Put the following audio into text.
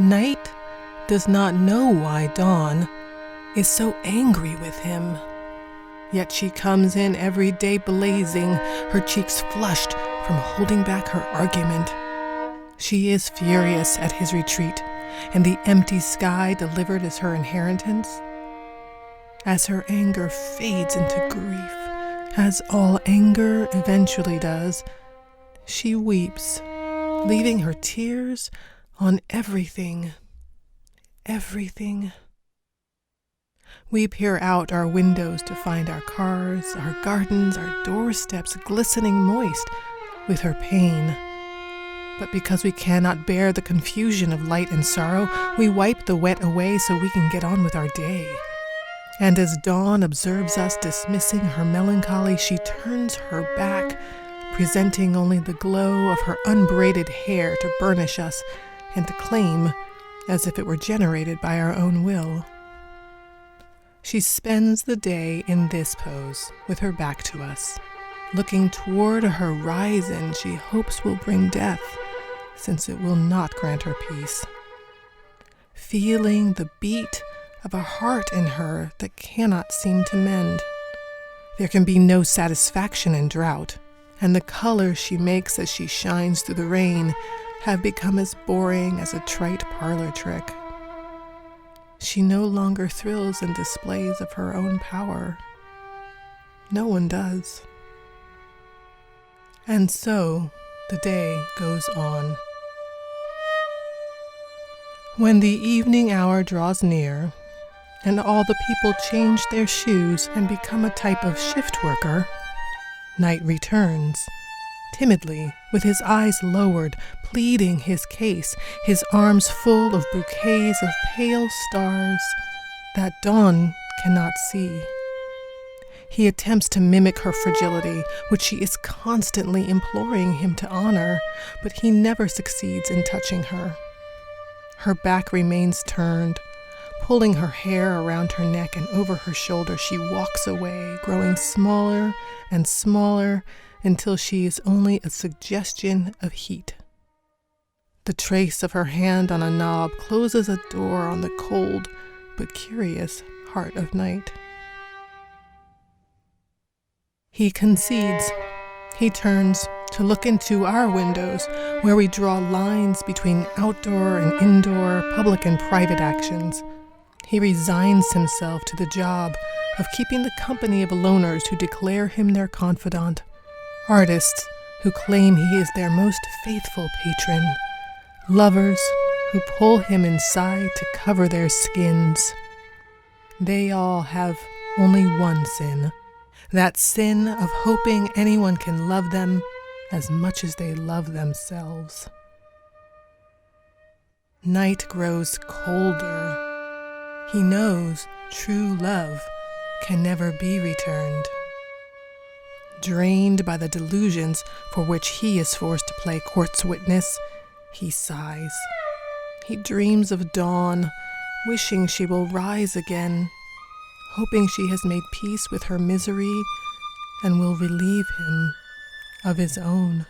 Night does not know why dawn is so angry with him. Yet she comes in every day blazing, her cheeks flushed from holding back her argument. She is furious at his retreat and the empty sky delivered as her inheritance. As her anger fades into grief, as all anger eventually does, she weeps, leaving her tears on everything. Everything. We peer out our windows to find our cars, our gardens, our doorsteps glistening moist with her pain. But because we cannot bear the confusion of light and sorrow, we wipe the wet away so we can get on with our day. And as dawn observes us dismissing her melancholy, she turns her back, presenting only the glow of her unbraided hair to burnish us and to claim as if it were generated by our own will. She spends the day in this pose, with her back to us, looking toward a horizon she hopes will bring death, since it will not grant her peace. Feeling the beat of a heart in her that cannot seem to mend. There can be no satisfaction in drought, and the colors she makes as she shines through the rain have become as boring as a trite parlor trick. She no longer thrills in displays of her own power. No one does. And so the day goes on. When the evening hour draws near, and all the people change their shoes and become a type of shift worker, Night returns, timidly, with his eyes lowered, pleading his case, his arms full of bouquets of pale stars that dawn cannot see. He attempts to mimic her fragility, which she is constantly imploring him to honor, but he never succeeds in touching her. Her back remains turned. Pulling her hair around her neck and over her shoulder, she walks away, growing smaller and smaller until she is only a suggestion of heat. The trace of her hand on a knob closes a door on the cold but curious heart of night. He concedes. He turns to look into our windows, where we draw lines between outdoor and indoor, public and private actions. He resigns himself to the job of keeping the company of loners who declare him their confidant, artists who claim he is their most faithful patron, lovers who pull him inside to cover their skins. They all have only one sin, that sin of hoping anyone can love them as much as they love themselves. Night grows colder. He knows true love can never be returned. Drained by the delusions for which he is forced to play court's witness, he sighs. He dreams of dawn, wishing she will rise again, hoping she has made peace with her misery and will relieve him of his own.